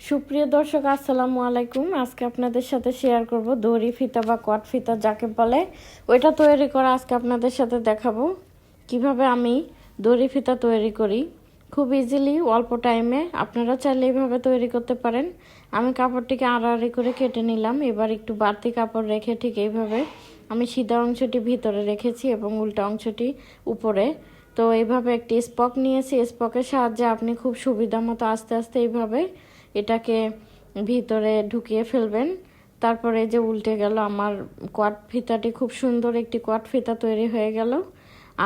সুপ্রিয় দর্শক আসসালামু আলাইকুম। আজকে আপনাদের সাথে শেয়ার করব দড়ি ফিতা বা কট ফিতা যাকে বলে ওইটা তৈরি করা আজকে আপনাদের সাথে দেখাবো কিভাবে আমি দড়ি ফিতা তৈরি করি খুব ইজিলি অল্প টাইমে। আপনারা চাইলে এইভাবে তৈরি করতে পারেন। আমি কাপড়টিকে আড়াআড়ি করে কেটে নিলাম। এবার একটু বাড়তি কাপড় রেখে ঠিক এইভাবে আমি সিধা অংশটি ভিতরে রেখেছি এবং উল্টা অংশটি উপরে। তো এইভাবে একটি স্পক নিয়েছি। স্পকের সাহায্যে আপনি খুব সুবিধা মতো আস্তে আস্তে এইভাবে এটাকে ভিতরে ঢুকিয়ে ফেলবেন। তারপরে যে উল্টে গেল আমার কোয়াট ফিতাটি, খুব সুন্দর একটি কোয়াট ফিতা তৈরি হয়ে গেল।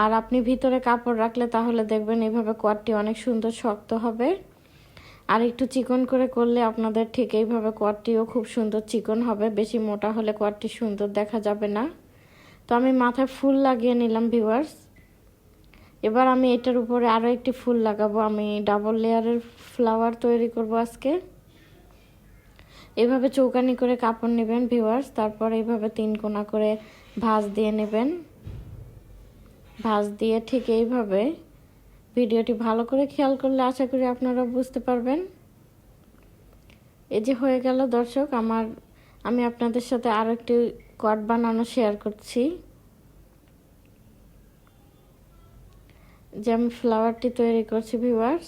আর আপনি ভিতরে কাপড় রাখলে তাহলে দেখবেন এইভাবে কোয়াটটি অনেক সুন্দর শক্ত হবে। আর একটু চিকন করে করলে আপনাদের ঠিক এইভাবে কোয়াটটিও খুব সুন্দর চিকন হবে। বেশি মোটা হলে কোয়াটটি সুন্দর দেখা যাবে না। তো আমি মাথায় ফুল লাগিয়ে নিলাম ভিউয়ার্স। এবার আমি এটার উপরে আরও একটি ফুল লাগাবো। আমি ডাবল লেয়ারের ফ্লাওয়ার তৈরি করব আজকে। এভাবে চৌকানি করে কাপড় নেবেন ভিউয়ার্স। তারপর এইভাবে 3 কোনা করে ভাঁজ দিয়ে নেবেন। ভাঁজ দিয়ে ঠিক এইভাবে, ভিডিওটি ভালো করে খেয়াল করলে আশা করি আপনারা বুঝতে পারবেন। এই যে হয়ে গেল দর্শক আমি আপনাদের সাথে আরও একটি কট বানানো শেয়ার করছি। যে আমি ফ্লাওয়ারটি তৈরি করছি ভিউয়ার্স।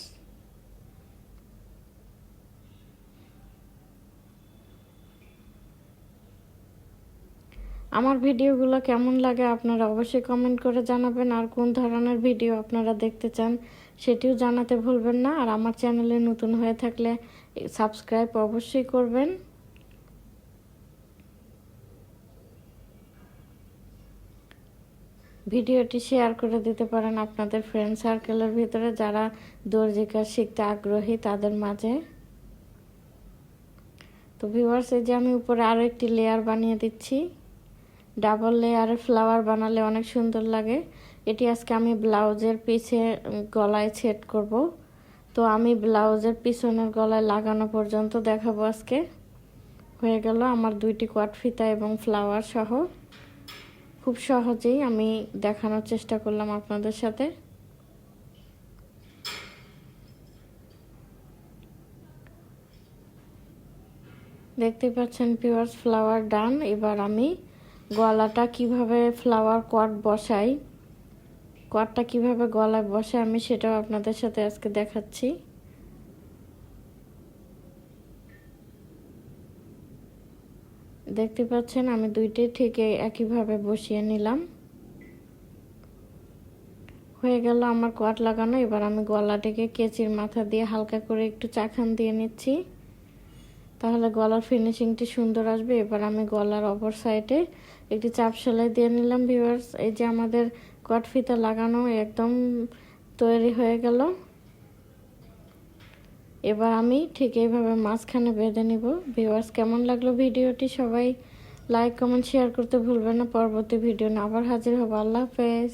আমার ভিডিওগুলো কেমন লাগে আপনারা অবশ্যই কমেন্ট করে জানাবেন। আর কোন ধরনের ভিডিও আপনারা দেখতে চান সেটিও জানাতে ভুলবেন না। আর আমার চ্যানেলে নতুন হয়ে থাকলে সাবস্ক্রাইব অবশ্যই করবেন। ভিডিওটি শেয়ার করে দিতে পারেন আপনাদের ফ্রেন্ড সার্কেলের ভিতরে যারা দর্জি কাজ শিখতে আগ্রহী তাদের মাঝে। তো ভিউয়ার্স, এই যে আমি উপরে আরও একটি লেয়ার বানিয়ে দিচ্ছি। ডাবল লেয়ারে ফ্লাওয়ার বানালে অনেক সুন্দর লাগে। এটি আজকে আমি ব্লাউজের পিছে গলায় সেট করব। তো আমি ব্লাউজের পিছনের গলায় লাগানো পর্যন্ত দেখাবো আজকে। হয়ে গেল আমার 2টি কোয়াট ফিতা এবং ফ্লাওয়ার সহ। খুব সহজেই আমি দেখানোর চেষ্টা করলাম আপনাদের সাথে। দেখতে পাচ্ছেন ভিউয়ার্স, ফ্লাওয়ার ডান। এবার আমি গলাটা কিভাবে ফ্লাওয়ার কোয়াট বসাই, কোয়াটটা কিভাবে গলায় বসে আমি সেটাও আপনাদের সাথে আজকে দেখাচ্ছি। দেখতে পাচ্ছেন আমি 2টি ঠিক একইভাবে বসিয়ে নিলাম। হয়ে গেল আমার কোয়াট লাগানো। এবার আমি গলাটিকে কেচির মাথা দিয়ে হালকা করে একটু চাখান দিয়ে নিচ্ছি, তাহলে গলার ফিনিশিংটি সুন্দর আসবে। এবার আমি গলার অপর সাইডে একটি চাপ সেলাই দিয়ে নিলাম ভিউয়ার্স। এই যে আমাদের কোয়াট ফিতা লাগানো একদম তৈরি হয়ে গেল। এবার আমি ঠিক এইভাবে মাঝখানে বেঁধে নিব। ভিউয়ার্স, কেমন লাগলো ভিডিওটি সবাই লাইক কমেন্ট শেয়ার করতে ভুলবেন না। পরবর্তী ভিডিও নিয়ে আবার হাজির হব। আল্লাহ হাফেজ।